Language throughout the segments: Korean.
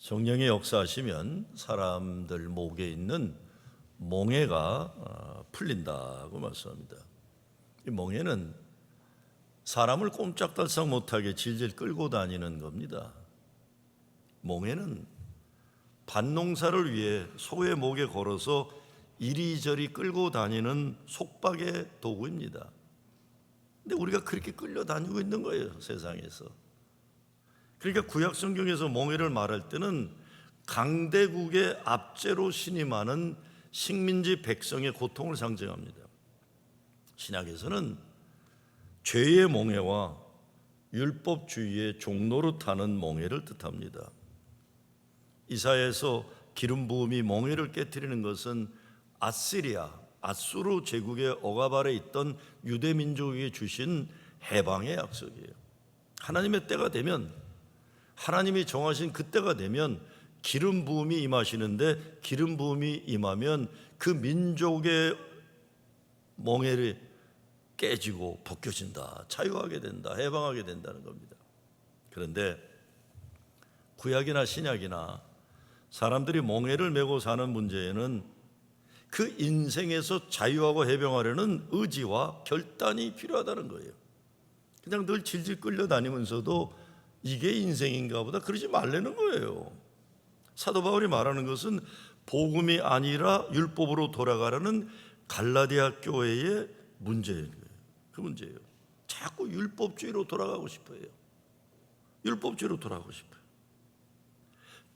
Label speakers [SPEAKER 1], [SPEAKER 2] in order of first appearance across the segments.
[SPEAKER 1] 성령의 역사하시면 사람들 목에 있는 몽해가 풀린다고 말씀합니다. 이 몽해는 사람을 꼼짝달싹 못하게 질질 끌고 다니는 겁니다. 몽해는 밭농사를 위해 소의 목에 걸어서 이리저리 끌고 다니는 속박의 도구입니다. 근데 우리가 그렇게 끌려다니고 있는 거예요, 세상에서. 그러니까 구약 성경에서 몽해를 말할 때는 강대국의 압제로 신임하는 식민지 백성의 고통을 상징합니다. 신약에서는 죄의 몽해와 율법주의의 종로로 타는 몽해를 뜻합니다. 이사야에서 기름 부음이 몽해를 깨뜨리는 것은 아수르 제국의 억압 아래 있던 유대 민족에게 주신 해방의 약속이에요. 하나님의 때가 되면, 하나님이 정하신 그때가 되면 기름 부음이 임하시는데, 기름 부음이 임하면 그 민족의 몽해를 깨지고 벗겨진다, 자유하게 된다, 해방하게 된다는 겁니다. 그런데 구약이나 신약이나 사람들이 몽해를 메고 사는 문제에는 그 인생에서 자유하고 해방하려는 의지와 결단이 필요하다는 거예요. 그냥 늘 질질 끌려다니면서도 이게 인생인가 보다 그러지 말라는 거예요. 사도 바울이 말하는 것은 복음이 아니라 율법으로 돌아가라는 갈라디아 교회의 문제예요. 그 문제예요. 자꾸 율법주의로 돌아가고 싶어요. 율법주의로 돌아가고 싶어요.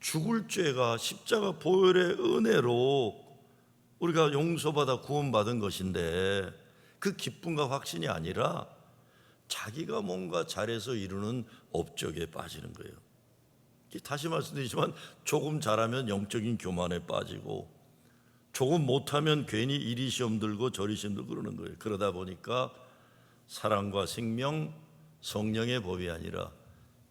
[SPEAKER 1] 죽을 죄가 십자가 보혈의 은혜로 우리가 용서받아 구원받은 것인데, 그 기쁨과 확신이 아니라 자기가 뭔가 잘해서 이루는 업적에 빠지는 거예요. 다시 말씀드리지만 조금 잘하면 영적인 교만에 빠지고, 조금 못하면 괜히 이리 시험 들고 저리 시험 들고 그러는 거예요. 그러다 보니까 사랑과 생명, 성령의 법이 아니라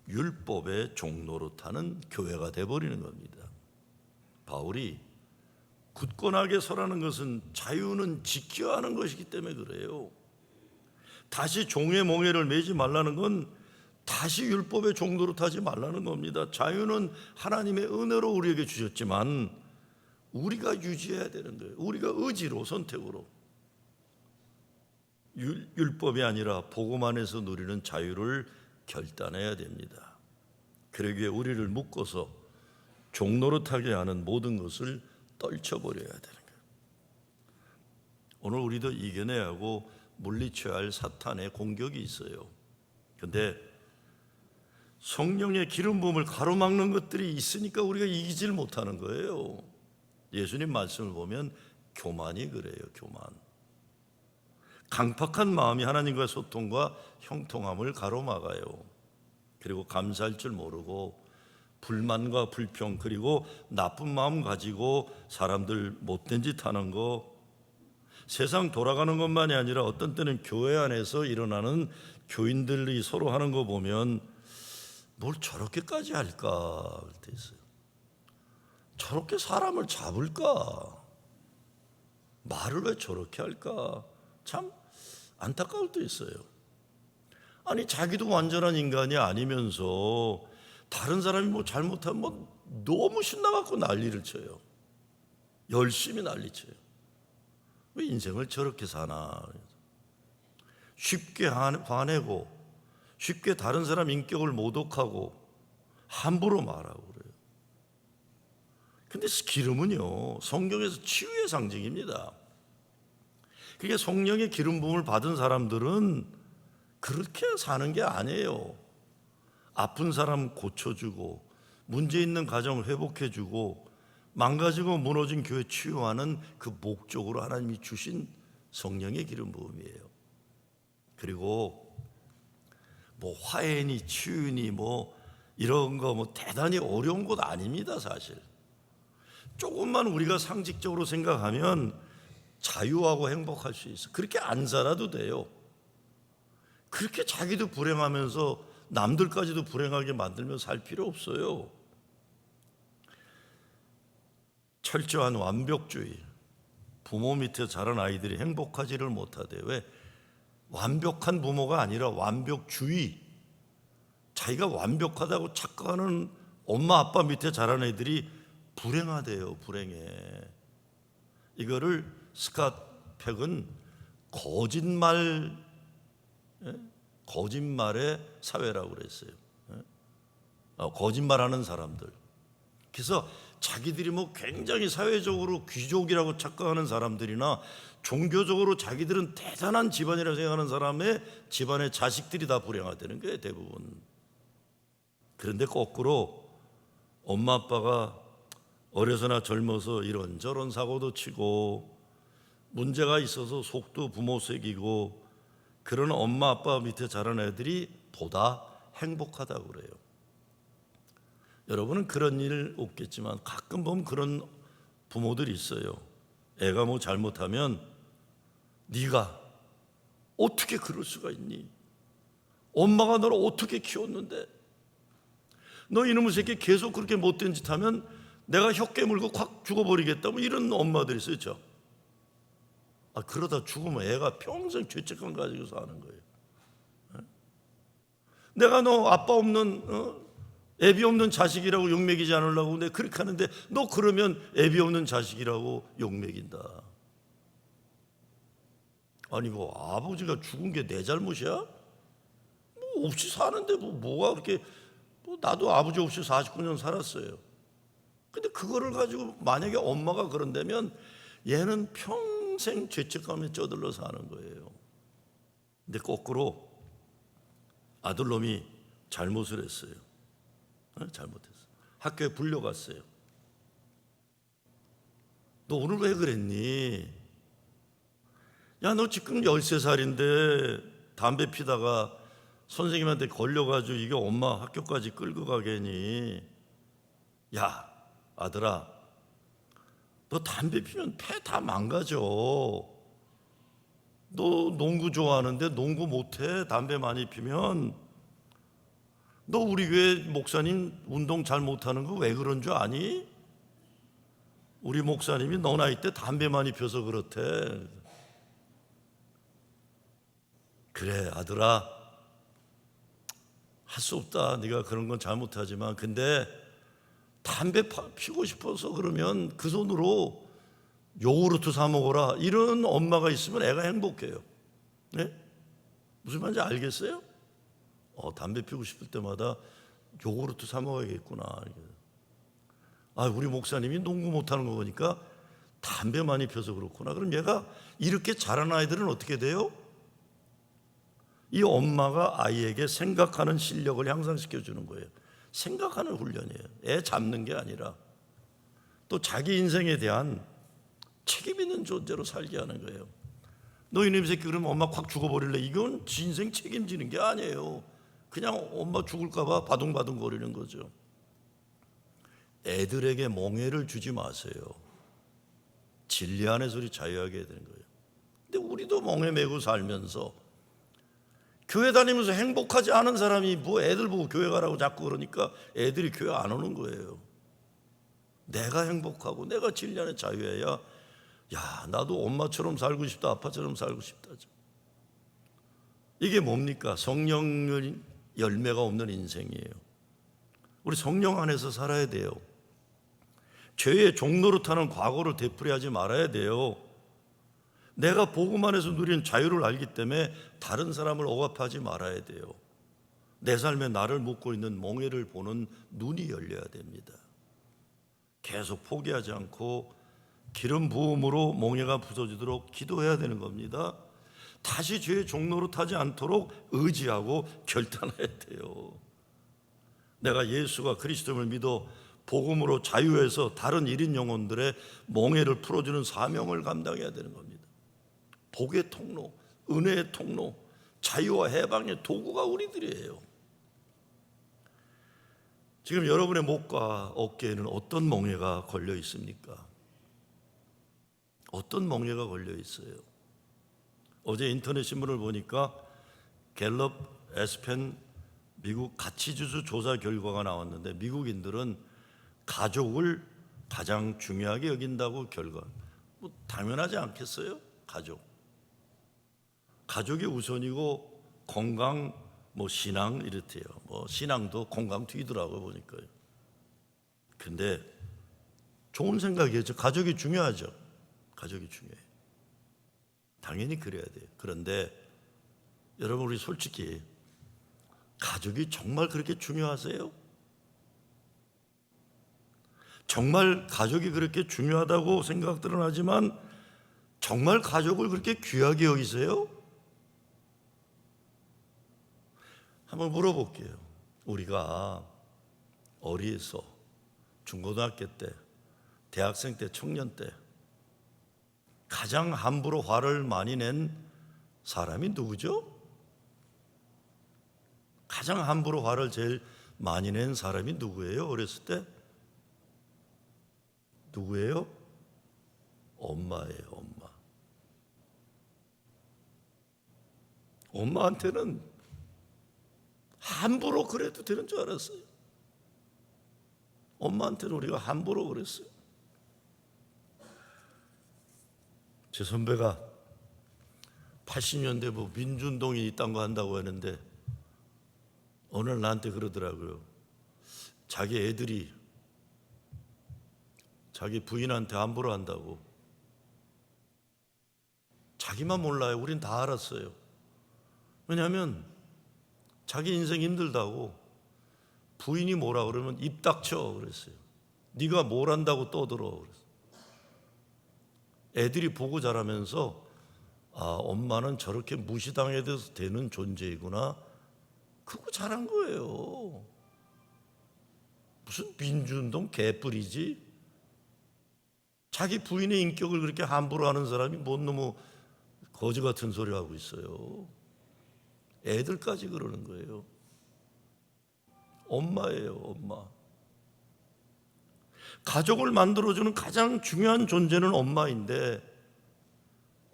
[SPEAKER 1] 율법의 종로로 타는 교회가 돼버리는 겁니다. 바울이 굳건하게 서라는 것은 자유는 지켜야 하는 것이기 때문에 그래요. 다시 종의 몽해를 매지 말라는 건 다시 율법의 종로로 타지 말라는 겁니다. 자유는 하나님의 은혜로 우리에게 주셨지만 우리가 유지해야 되는 거예요. 우리가 의지로, 선택으로. 율법이 아니라 복음 안에서 누리는 자유를 결단해야 됩니다. 그러기 위해 우리를 묶어서 종로로 타게 하는 모든 것을 떨쳐버려야 되는 거예요. 오늘 우리도 이겨내야 하고 물리쳐야 할 사탄의 공격이 있어요. 그런데 성령의 기름 부음을 가로막는 것들이 있으니까 우리가 이기질 못하는 거예요. 예수님 말씀을 보면 교만이 그래요. 교만. 강팍한 마음이 하나님과 소통과 형통함을 가로막아요. 그리고 감사할 줄 모르고 불만과 불평, 그리고 나쁜 마음 가지고 사람들 못된 짓 하는 거, 세상 돌아가는 것만이 아니라 어떤 때는 교회 안에서 일어나는 교인들이 서로 하는 거 보면 뭘 저렇게까지 할까 그럴 때 있어요. 저렇게 사람을 잡을까? 말을 왜 저렇게 할까? 참 안타까울 때 있어요. 아니, 자기도 완전한 인간이 아니면서 다른 사람이 뭐 잘못하면 뭐 너무 신나갖고 난리를 쳐요. 열심히 난리쳐요. 왜 인생을 저렇게 사나? 쉽게 화내고, 쉽게 다른 사람 인격을 모독하고, 함부로 말하고 그래요. 근데 기름은요, 성경에서 치유의 상징입니다. 그게 성령의 기름 부음을 받은 사람들은 그렇게 사는 게 아니에요. 아픈 사람 고쳐주고, 문제 있는 가정 회복해주고, 망가지고 무너진 교회 치유하는 그 목적으로 하나님이 주신 성령의 기름 부음이에요. 그리고 뭐 화해니 치유니 뭐 이런 거 뭐 대단히 어려운 것 아닙니다. 사실 조금만 우리가 상식적으로 생각하면 자유하고 행복할 수 있어. 그렇게 안 살아도 돼요. 그렇게 자기도 불행하면서 남들까지도 불행하게 만들면 살 필요 없어요. 철저한 완벽주의, 부모 밑에 자란 아이들이 행복하지를 못하대. 왜? 완벽한 부모가 아니라 완벽주의, 자기가 완벽하다고 착각하는 엄마 아빠 밑에 자란 애들이 불행하대요. 불행해. 이거를 스캇 팩은 거짓말, 거짓말의 사회라고 그랬어요. 거짓말하는 사람들. 그래서 자기들이 뭐 굉장히 사회적으로 귀족이라고 착각하는 사람들이나 종교적으로 자기들은 대단한 집안이라고 생각하는 사람의 집안의 자식들이 다 불행하다는 거예요, 대부분. 그런데 거꾸로 엄마 아빠가 어려서나 젊어서 이런저런 사고도 치고 문제가 있어서 속도 부모 새기고 그런 엄마 아빠 밑에 자란 애들이 보다 행복하다고 그래요. 여러분은 그런 일 없겠지만 가끔 보면 그런 부모들이 있어요. 애가 뭐 잘못하면 네가 어떻게 그럴 수가 있니? 엄마가 너를 어떻게 키웠는데? 너 이놈의 새끼 계속 그렇게 못된 짓 하면 내가 혀 깨물고 확 죽어버리겠다. 뭐 이런 엄마들이 있어요. 그렇죠? 그러다 죽으면 애가 평생 죄책감 가지고 사는 거예요. 내가 너 아빠 없는 애비 없는 자식이라고 욕먹이지 않으려고 내가 그렇게 하는데 너 그러면 애비 없는 자식이라고 욕먹인다. 아니 그 아버지가 죽은 게 내 잘못이야? 뭐 없이 사는데 뭐가 그렇게 나도 아버지 없이 49년 살았어요. 근데 그거를 가지고 만약에 엄마가 그런다면 얘는 평생 죄책감에 쩌들러 사는 거예요. 근데 거꾸로 아들놈이 잘못을 했어요. 잘못했어. 학교에 불려갔어요. 너 오늘 왜 그랬니? 야, 너 지금 13살인데 담배 피다가 선생님한테 걸려가지고 이게 엄마 학교까지 끌고 가겠니? 야, 아들아, 너 담배 피면 폐 다 망가져. 너 농구 좋아하는데 농구 못해. 담배 많이 피면. 너 우리 교회 목사님 운동 잘 못하는 거 왜 그런 줄 아니? 우리 목사님이 너 나이 때 담배 많이 피워서 그렇대. 그래 아들아, 할 수 없다. 네가 그런 건 잘못하지만 근데 담배 피우고 싶어서 그러면 그 손으로 요구르트 사 먹어라. 이런 엄마가 있으면 애가 행복해요. 네? 무슨 말인지 알겠어요? 담배 피우고 싶을 때마다 요구르트 사 먹어야겠구나. 우리 목사님이 농구 못하는 거 보니까 담배 많이 피워서 그렇구나. 그럼 얘가 이렇게 자란 아이들은 어떻게 돼요? 이 엄마가 아이에게 생각하는 실력을 향상시켜 주는 거예요. 생각하는 훈련이에요. 애 잡는 게 아니라 또 자기 인생에 대한 책임 있는 존재로 살게 하는 거예요. 너 이놈 새끼 그러면 엄마 확 죽어버릴래? 이건 지 인생 책임지는 게 아니에요. 그냥 엄마 죽을까 봐 바둥바둥 거리는 거죠. 애들에게 멍해를 주지 마세요. 진리 안에서 우리 자유하게 해야 되는 거예요. 근데 우리도 멍해 메고 살면서 교회 다니면서 행복하지 않은 사람이 뭐 애들 보고 교회 가라고 자꾸 그러니까 애들이 교회 안 오는 거예요. 내가 행복하고 내가 진리 안에 자유해야 야 나도 엄마처럼 살고 싶다, 아빠처럼 살고 싶다. 이게 뭡니까? 성령의 열매가 없는 인생이에요. 우리 성령 안에서 살아야 돼요. 죄의 종로로 타는 과거를 되풀이하지 말아야 돼요. 내가 복음 안에서 누린 자유를 알기 때문에 다른 사람을 억압하지 말아야 돼요. 내 삶에 나를 묻고 있는 멍해를 보는 눈이 열려야 됩니다. 계속 포기하지 않고 기름 부음으로 멍해가 부서지도록 기도해야 되는 겁니다. 다시 죄의 종로로 타지 않도록 의지하고 결단해야 돼요. 내가 예수가 그리스도를 믿어 복음으로 자유해서 다른 1인 영혼들의 멍해를 풀어주는 사명을 감당해야 되는 겁니다. 복의 통로, 은혜의 통로, 자유와 해방의 도구가 우리들이에요. 지금 여러분의 목과 어깨에는 어떤 멍해가 걸려 있습니까? 어떤 멍해가 걸려 있어요? 어제 인터넷 신문을 보니까 갤럽 에스펜 미국 가치지수 조사 결과가 나왔는데 미국인들은 가족을 가장 중요하게 여긴다고 결과. 뭐 당연하지 않겠어요? 가족이 우선이고 건강, 뭐 신앙 이렇대요. 뭐 신앙도 건강 뒤더라고요 보니까요. 근데 좋은 생각이죠. 가족이 중요하죠. 가족이 중요해요. 당연히 그래야 돼요. 그런데 여러분, 우리 솔직히 가족이 정말 그렇게 중요하세요? 정말 가족이 그렇게 중요하다고 생각들은 하지만 정말 가족을 그렇게 귀하게 여기세요? 한번 물어볼게요. 우리가 어리에서 중고등학교 때, 대학생 때, 청년 때 가장 함부로 화를 많이 낸 사람이 누구죠? 가장 함부로 화를 제일 많이 낸 사람이 누구예요? 어렸을 때? 누구예요? 엄마예요, 엄마. 엄마한테는 함부로 그래도 되는 줄 알았어요. 엄마한테는 우리가 함부로 그랬어요. 제 선배가 80년대 뭐 민주운동이 이딴 거 한다고 하는데 어느 날 나한테 그러더라고요. 자기 애들이 자기 부인한테 함부로 한다고. 자기만 몰라요. 우린 다 알았어요. 왜냐하면 자기 인생 힘들다고 부인이 뭐라 그러면 입 닥쳐 그랬어요. 네가 뭘 한다고 떠들어 그랬어요. 애들이 보고 자라면서 엄마는 저렇게 무시당해도 되는 존재이구나. 그거 잘한 거예요. 무슨 민주운동 개뿔이지? 자기 부인의 인격을 그렇게 함부로 하는 사람이 뭔 놈의 거지 같은 소리 하고 있어요. 애들까지 그러는 거예요. 엄마예요, 엄마. 가족을 만들어주는 가장 중요한 존재는 엄마인데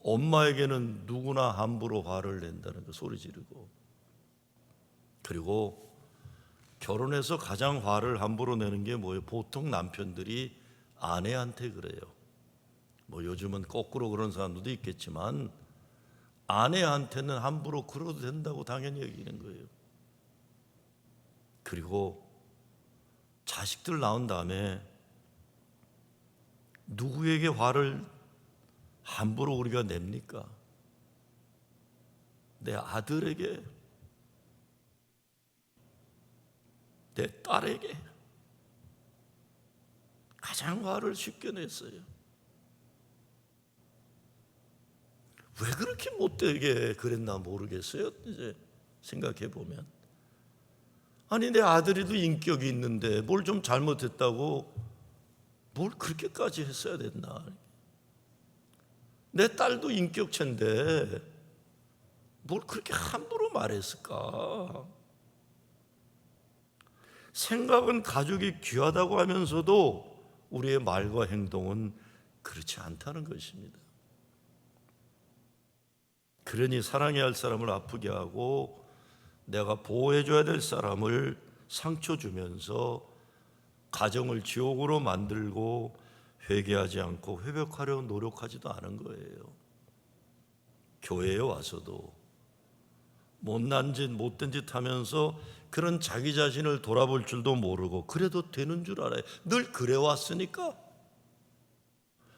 [SPEAKER 1] 엄마에게는 누구나 함부로 화를 낸다는 거 소리 지르고, 그리고 결혼해서 가장 화를 함부로 내는 게 뭐예요? 보통 남편들이 아내한테 그래요. 뭐 요즘은 거꾸로 그런 사람들도 있겠지만 아내한테는 함부로 그러도 된다고 당연히 여기는 거예요. 그리고 자식들 낳은 다음에 누구에게 화를 함부로 우리가 냅니까? 내 아들에게, 내 딸에게 가장 화를 쉽게 냈어요. 왜 그렇게 못되게 그랬나 모르겠어요. 이제 생각해 보면, 아니 내 아들이도 인격이 있는데 뭘 좀 잘못했다고 뭘 그렇게까지 했어야 됐나? 내 딸도 인격체인데 뭘 그렇게 함부로 말했을까? 생각은 가족이 귀하다고 하면서도 우리의 말과 행동은 그렇지 않다는 것입니다. 그러니 사랑해야 할 사람을 아프게 하고 내가 보호해줘야 될 사람을 상처 주면서 가정을 지옥으로 만들고 회개하지 않고 회복하려 노력하지도 않은 거예요. 교회에 와서도 못난 짓, 못된 짓 하면서 그런 자기 자신을 돌아볼 줄도 모르고 그래도 되는 줄 알아요. 늘 그래왔으니까.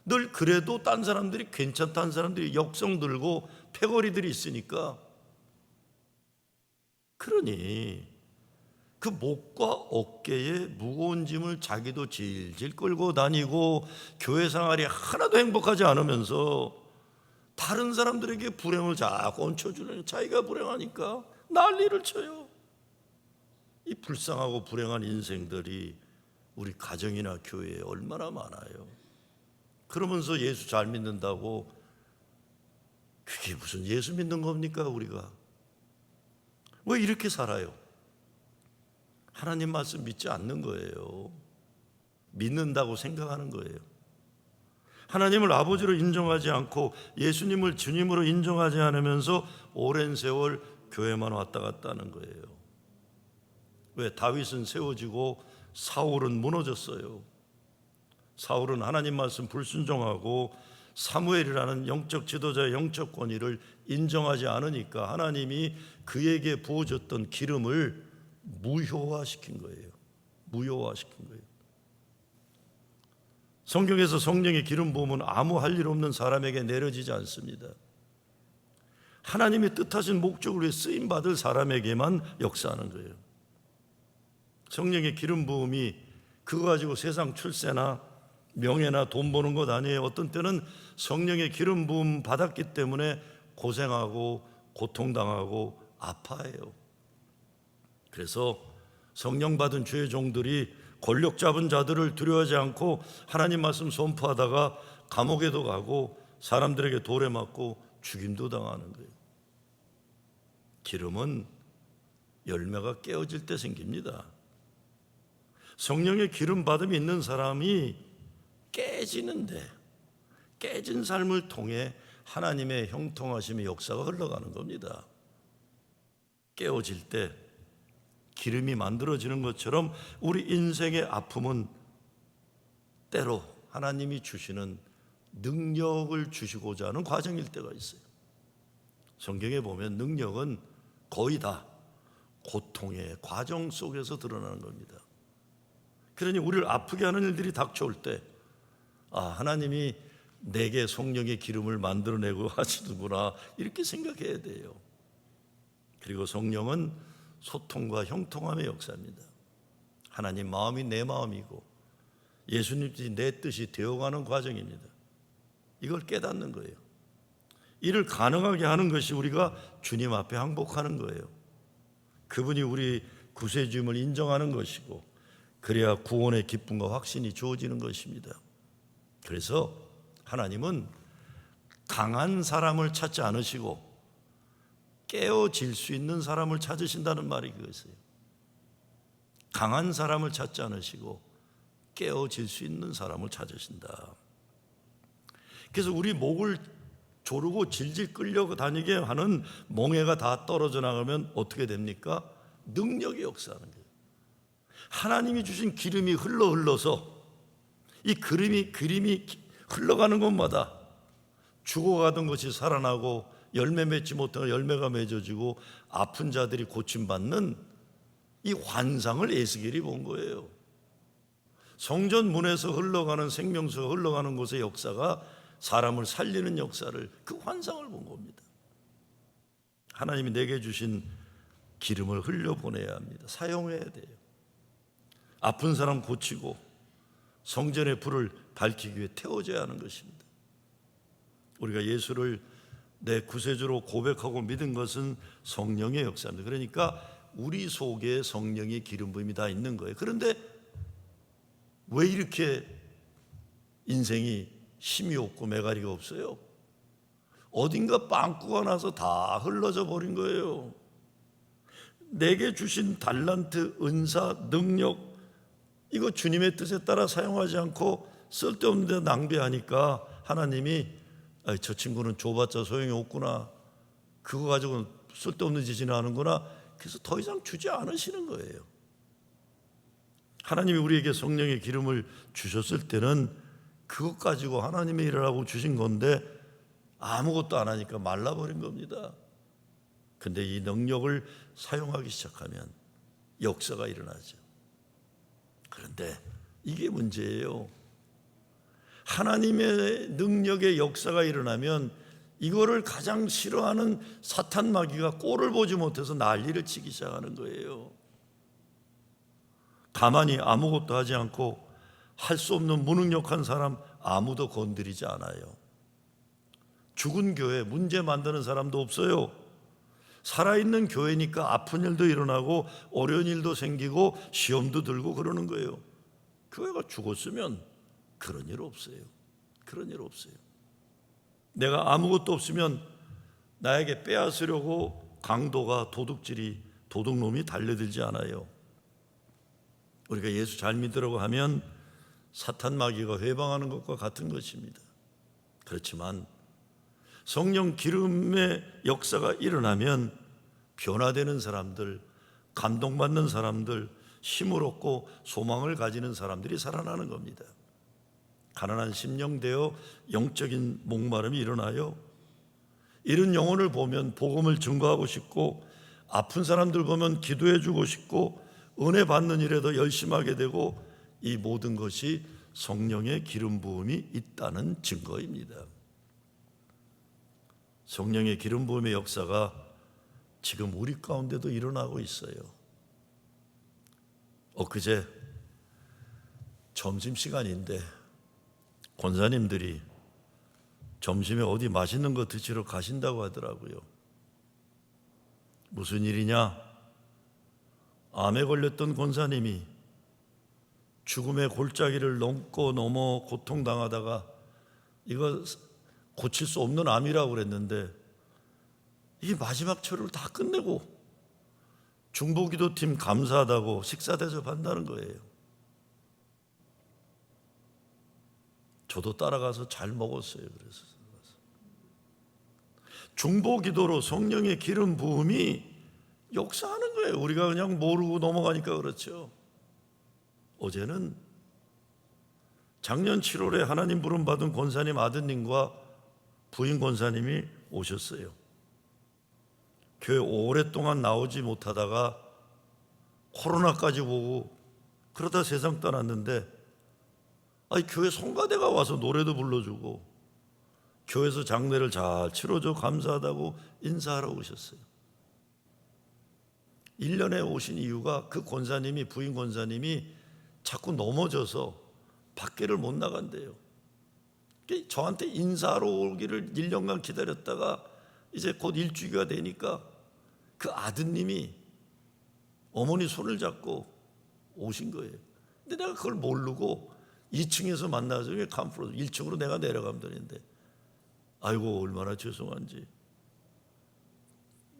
[SPEAKER 1] 늘 그래도 딴 사람들이 괜찮다는 사람들이 역성 들고 패거리들이 있으니까. 그러니 그 목과 어깨에 무거운 짐을 자기도 질질 끌고 다니고 교회 생활이 하나도 행복하지 않으면서 다른 사람들에게 불행을 자꾸 얹혀주는, 자기가 불행하니까 난리를 쳐요. 이 불쌍하고 불행한 인생들이 우리 가정이나 교회에 얼마나 많아요. 그러면서 예수 잘 믿는다고, 그게 무슨 예수 믿는 겁니까? 우리가 왜 이렇게 살아요? 하나님 말씀 믿지 않는 거예요. 믿는다고 생각하는 거예요. 하나님을 아버지로 인정하지 않고 예수님을 주님으로 인정하지 않으면서 오랜 세월 교회만 왔다 갔다 하는 거예요. 왜? 다윗은 세워지고 사울은 무너졌어요. 사울은 하나님 말씀 불순종하고 사무엘이라는 영적 지도자의 영적 권위를 인정하지 않으니까 하나님이 그에게 부어줬던 기름을 무효화시킨 거예요. 무효화시킨 거예요. 성경에서 성령의 기름 부음은 아무 할 일 없는 사람에게 내려지지 않습니다. 하나님의 뜻하신 목적을 위해 쓰임 받을 사람에게만 역사하는 거예요. 성령의 기름 부음이 그거 가지고 세상 출세나 명예나 돈 버는 것 아니에요. 어떤 때는 성령의 기름 부음 받았기 때문에 고생하고 고통당하고 아파해요. 그래서 성령 받은 주의 종들이 권력 잡은 자들을 두려워하지 않고 하나님 말씀 선포하다가 감옥에도 가고 사람들에게 돌에 맞고 죽임도 당하는 거예요. 기름은 열매가 깨어질 때 생깁니다. 성령의 기름 받음이 있는 사람이 깨지는데, 깨진 삶을 통해 하나님의 형통하심의 역사가 흘러가는 겁니다. 깨어질 때 기름이 만들어지는 것처럼 우리 인생의 아픔은 때로 하나님이 주시는 능력을 주시고자 하는 과정일 때가 있어요. 성경에 보면 능력은 거의 다 고통의 과정 속에서 드러나는 겁니다. 그러니 우리를 아프게 하는 일들이 닥쳐올 때, 하나님이 내게 성령의 기름을 만들어내고 하시는구나, 이렇게 생각해야 돼요. 그리고 성령은 소통과 형통함의 역사입니다. 하나님 마음이 내 마음이고 예수님 뜻이 내 뜻이 되어가는 과정입니다. 이걸 깨닫는 거예요. 이를 가능하게 하는 것이 우리가 주님 앞에 항복하는 거예요. 그분이 우리 구세주임을 인정하는 것이고, 그래야 구원의 기쁨과 확신이 주어지는 것입니다. 그래서 하나님은 강한 사람을 찾지 않으시고 깨어질 수 있는 사람을 찾으신다는 말이 그것이에요. 강한 사람을 찾지 않으시고 깨어질 수 있는 사람을 찾으신다. 그래서 우리 목을 조르고 질질 끌려 다니게 하는 멍에가 다 떨어져 나가면 어떻게 됩니까? 능력이 역사하는 거예요. 하나님이 주신 기름이 흘러서 이 기름이 흘러가는 곳마다 죽어가던 것이 살아나고 열매 맺지 못한 열매가 맺어지고 아픈 자들이 고침받는 이 환상을 에스겔이 본 거예요. 성전 문에서 흘러가는 생명수가 흘러가는 곳의 역사가 사람을 살리는 역사를, 그 환상을 본 겁니다. 하나님이 내게 주신 기름을 흘려보내야 합니다. 사용해야 돼요. 아픈 사람 고치고 성전의 불을 밝히기 위해 태워져야 하는 것입니다. 우리가 예수를 내 구세주로 고백하고 믿은 것은 성령의 역사입니다. 그러니까 우리 속에 성령의 기름 부음이 다 있는 거예요. 그런데 왜 이렇게 인생이 힘이 없고 매가리가 없어요? 어딘가 빵꾸가 나서 다 흘러져 버린 거예요. 내게 주신 달란트, 은사, 능력, 이거 주님의 뜻에 따라 사용하지 않고 쓸데없는 데 낭비하니까 하나님이 저 친구는 줘봤자 소용이 없구나, 그거 가지고는 쓸데없는 짓이나 하는구나, 그래서 더 이상 주지 않으시는 거예요. 하나님이 우리에게 성령의 기름을 주셨을 때는 그것 가지고 하나님의 일을 하고 주신 건데 아무것도 안 하니까 말라버린 겁니다. 근데 이 능력을 사용하기 시작하면 역사가 일어나죠. 그런데 이게 문제예요. 하나님의 능력의 역사가 일어나면 이거를 가장 싫어하는 사탄 마귀가 꼴을 보지 못해서 난리를 치기 시작하는 거예요. 가만히 아무것도 하지 않고 할 수 없는 무능력한 사람 아무도 건드리지 않아요. 죽은 교회 문제 만드는 사람도 없어요. 살아있는 교회니까 아픈 일도 일어나고 어려운 일도 생기고 시험도 들고 그러는 거예요. 교회가 죽었으면 그런 일 없어요. 그런 일 없어요. 내가 아무것도 없으면 나에게 빼앗으려고 강도가 도둑놈이 달려들지 않아요. 우리가 예수 잘 믿으라고 하면 사탄 마귀가 회방하는 것과 같은 것입니다. 그렇지만 성령 기름의 역사가 일어나면 변화되는 사람들, 감동받는 사람들, 힘을 얻고 소망을 가지는 사람들이 살아나는 겁니다. 가난한 심령 되어 영적인 목마름이 일어나요. 이런 영혼을 보면 복음을 증거하고 싶고, 아픈 사람들 보면 기도해 주고 싶고, 은혜 받는 일에 더 열심하게 되고, 이 모든 것이 성령의 기름 부음이 있다는 증거입니다. 성령의 기름 부음의 역사가 지금 우리 가운데도 일어나고 있어요. 엊그제 점심시간인데 권사님들이 점심에 어디 맛있는 거 드시러 가신다고 하더라고요. 무슨 일이냐? 암에 걸렸던 권사님이 죽음의 골짜기를 넘어 고통당하다가 이거 고칠 수 없는 암이라고 그랬는데 이 마지막 철을 다 끝내고 중보기도팀 감사하다고 식사 대접한다는 거예요. 저도 따라가서 잘 먹었어요. 그래서 중보기도로 성령의 기름 부음이 역사하는 거예요. 우리가 그냥 모르고 넘어가니까 그렇죠. 어제는 작년 7월에 하나님 부름 받은 권사님 아드님과 부인 권사님이 오셨어요. 교회 오랫동안 나오지 못하다가 코로나까지 오고 그러다 세상 떠났는데 교회 성가대가 와서 노래도 불러주고 교회에서 장례를 잘 치러줘 감사하다고 인사하러 오셨어요. 1년에 오신 이유가 그 권사님이 부인 권사님이 자꾸 넘어져서 밖에를 못 나간대요. 저한테 인사하러 오기를 1년간 기다렸다가 이제 곧 일주기가 되니까 그 아드님이 어머니 손을 잡고 오신 거예요. 근데 내가 그걸 모르고 2층에서 만나서 칸프로 1층으로 내가 내려가면 되는데 아이고 얼마나 죄송한지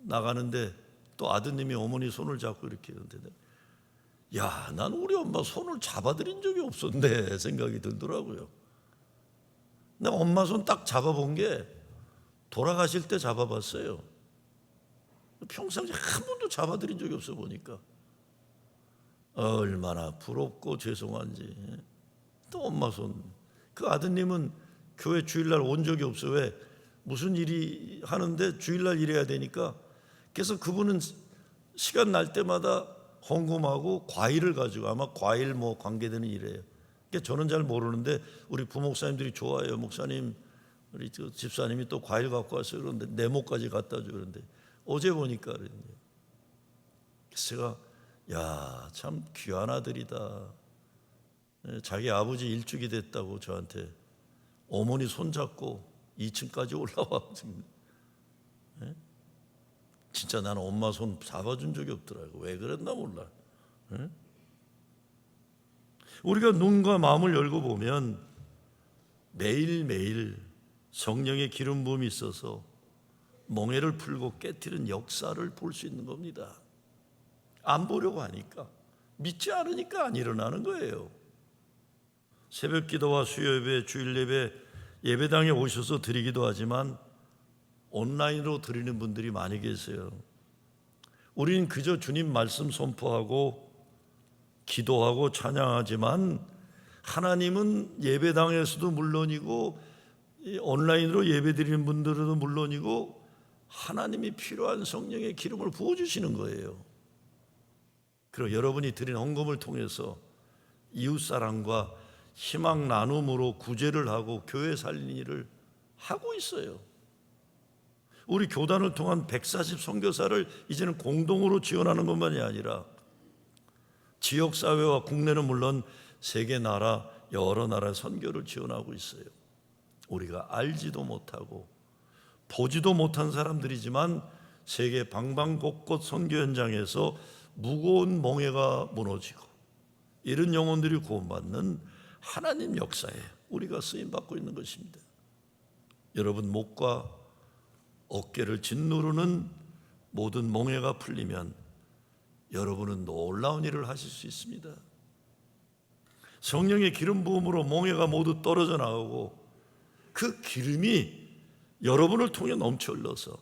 [SPEAKER 1] 나가는데 또 아드님이 어머니 손을 잡고 이렇게 하는데 야, 난 우리 엄마 손을 잡아드린 적이 없었네 생각이 들더라고요. 내가 엄마 손 딱 잡아본 게 돌아가실 때 잡아봤어요. 평상시에 한 번도 잡아드린 적이 없어 보니까 얼마나 부럽고 죄송한지. 또 엄마 손. 그 아드님은 교회 주일날 온 적이 없어요. 왜? 무슨 일이 하는데 주일날 일해야 되니까. 그래서 그분은 시간 날 때마다 헌금하고 과일을 가지고 아마 과일 관계되는 일이에요. 그러니까 저는 잘 모르는데 우리 부목사님들이 좋아해요. 목사님, 우리 집사님이 또 과일 갖고 왔어요. 그런데 네모까지 갖다 줘. 그런데 어제 보니까 제가 야, 참 귀한 아들이다. 자기 아버지 일주기 됐다고 저한테 어머니 손잡고 2층까지 올라와. 진짜 나는 엄마 손 잡아준 적이 없더라고. 왜 그랬나 몰라. 우리가 눈과 마음을 열고 보면 매일매일 성령의 기름 부음이 있어서 멍에를 풀고 깨트리는 역사를 볼 수 있는 겁니다. 안 보려고 하니까, 믿지 않으니까 안 일어나는 거예요. 새벽 기도와 수요 예배, 주일 예배, 예배당에 오셔서 드리기도 하지만 온라인으로 드리는 분들이 많이 계세요. 우리는 그저 주님 말씀 선포하고 기도하고 찬양하지만 하나님은 예배당에서도 물론이고 온라인으로 예배드리는 분들도 물론이고 하나님이 필요한 성령의 기름을 부어주시는 거예요. 그리고 여러분이 드린 헌금을 통해서 이웃사랑과 희망 나눔으로 구제를 하고 교회 살리는 일을 하고 있어요. 우리 교단을 통한 140 선교사를 이제는 공동으로 지원하는 것만이 아니라 지역사회와 국내는 물론 세계 나라, 여러 나라의 선교를 지원하고 있어요. 우리가 알지도 못하고 보지도 못한 사람들이지만 세계 방방곳곳 선교 현장에서 무거운 멍에가 무너지고 이런 영혼들이 구원받는 하나님 역사에 우리가 쓰임받고 있는 것입니다. 여러분 목과 어깨를 짓누르는 모든 멍에가 풀리면 여러분은 놀라운 일을 하실 수 있습니다. 성령의 기름 부음으로 멍에가 모두 떨어져 나오고 그 기름이 여러분을 통해 넘쳐 흘러서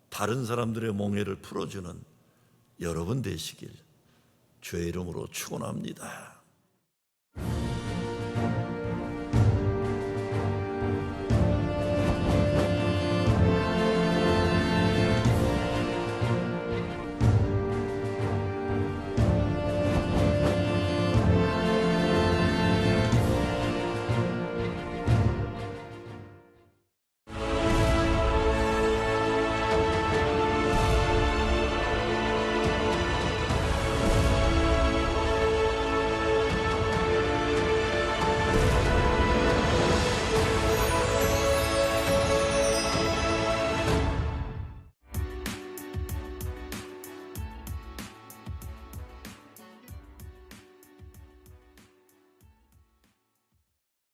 [SPEAKER 1] 다른 사람들의 멍에를 풀어주는 여러분 되시길 주의 이름으로 축원합니다.